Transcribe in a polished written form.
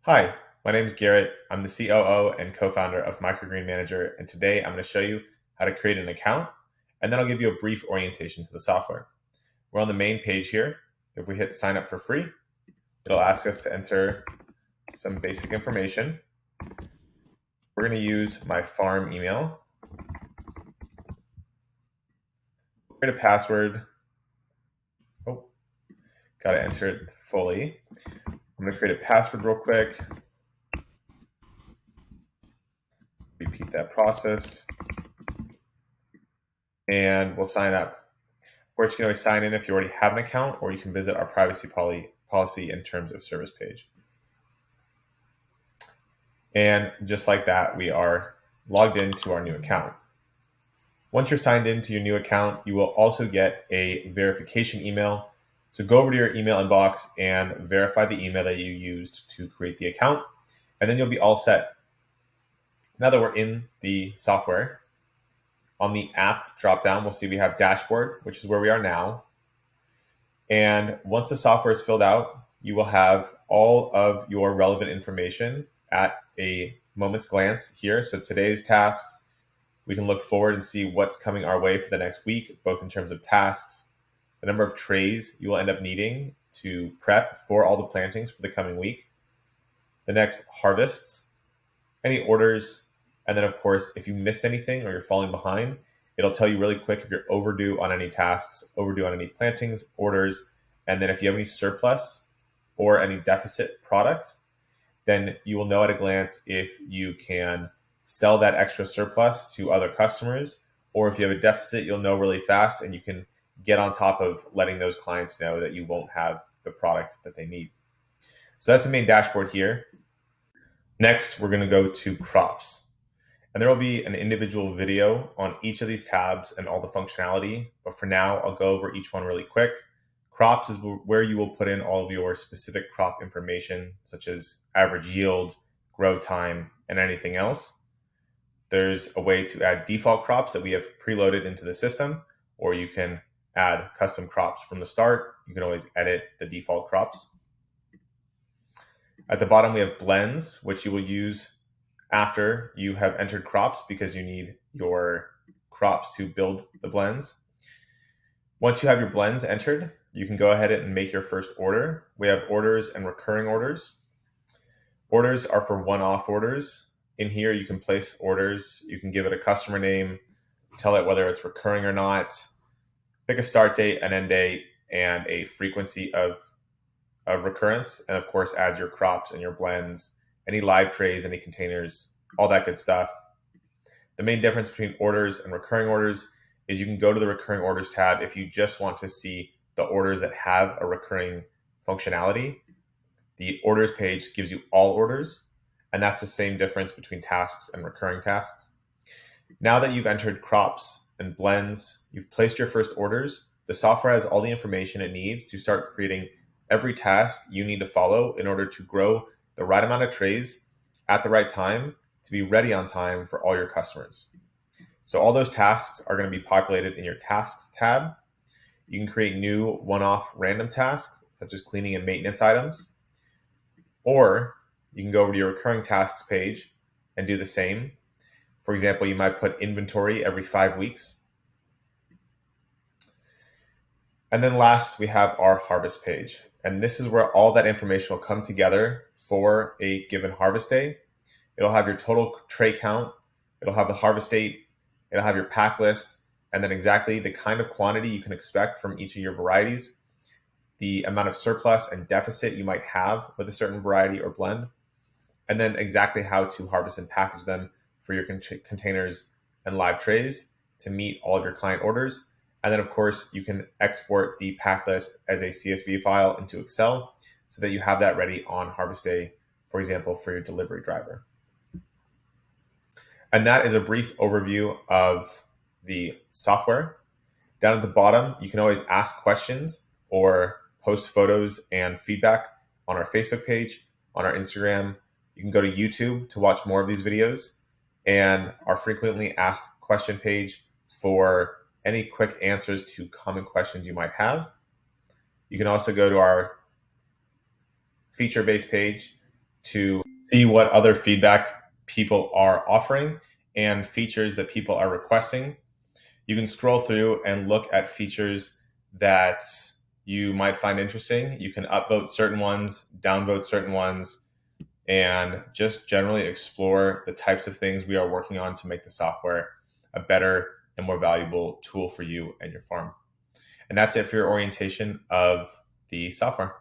Hi, my name is Garrett. I'm the COO and co-founder of Microgreen Manager, and today I'm going to show you how to create an account, and then I'll give you a brief orientation to the software. We're on the main page here. If we hit sign up for free, it'll ask us to enter some basic information. We're going to use my farm email, create a password. Oh, got to enter it fully. I'm going to create a password real quick. Repeat that process, and we'll sign up. Of course, you can always sign in if you already have an account, or you can visit our privacy policy and terms of service page. And just like that, we are logged into our new account. Once you're signed into your new account, you will also get a verification email. So go over to your email inbox and verify the email that you used to create the account, and then you'll be all set. Now that we're in the software, on the app dropdown, we'll see we have dashboard, which is where we are now. And once the software is filled out, you will have all of your relevant information at a moment's glance here. So today's tasks, we can look forward and see what's coming our way for the next week, both in terms of tasks, the number of trays you will end up needing to prep for all the plantings for the coming week, the next harvests, any orders, and then of course, if you missed anything or you're falling behind, it'll tell you really quick if you're overdue on any tasks, overdue on any plantings, orders, and then if you have any surplus or any deficit product, then you will know at a glance if you can sell that extra surplus to other customers, or if you have a deficit, you'll know really fast and you can get on top of letting those clients know that you won't have the product that they need. So that's the main dashboard here. Next, we're going to go to crops. And there will be an individual video on each of these tabs and all the functionality. But for now, I'll go over each one really quick. Crops is where you will put in all of your specific crop information, such as average yield, grow time, and anything else. There's a way to add default crops that we have preloaded into the system, or you can add custom crops from the start. You can always edit the default crops. At the bottom, we have blends, which you will use after you have entered crops because you need your crops to build the blends. Once you have your blends entered, you can go ahead and make your first order. We have orders and recurring orders. Orders are for one-off orders. In here, you can place orders. You can give it a customer name, tell it whether it's recurring or not, pick a start date, an end date, and a frequency of recurrence, and of course, add your crops and your blends, any live trays, any containers, all that good stuff. The main difference between orders and recurring orders is you can go to the recurring orders tab if you just want to see the orders that have a recurring functionality. The orders page gives you all orders, and that's the same difference between tasks and recurring tasks. Now that you've entered crops and blends, you've placed your first orders, the software has all the information it needs to start creating every task you need to follow in order to grow the right amount of trays at the right time to be ready on time for all your customers. So all those tasks are going to be populated in your tasks tab. You can create new one-off random tasks, such as cleaning and maintenance items, or you can go over to your recurring tasks page and do the same. For example, you might put inventory every 5 weeks. And then last, we have our harvest page. And this is where all that information will come together for a given harvest day. It'll have your total tray count, it'll have the harvest date, it'll have your pack list, and then exactly the kind of quantity you can expect from each of your varieties, the amount of surplus and deficit you might have with a certain variety or blend, and then exactly how to harvest and package them for your containers and live trays to meet all of your client orders. And then, of course, you can export the pack list as a CSV file into Excel so that you have that ready on harvest day, for example, for your delivery driver. And that is a brief overview of the software. Down at the bottom, you can always ask questions or post photos and feedback on our Facebook page, on our Instagram. You can go to YouTube to watch more of these videos, and our frequently asked question page for any quick answers to common questions you might have. You can also go to our feature-based page to see what other feedback people are offering and features that people are requesting. You can scroll through and look at features that you might find interesting. You can upvote certain ones, downvote certain ones, and just generally explore the types of things we are working on to make the software a better and more valuable tool for you and your farm. And that's it for your orientation of the software.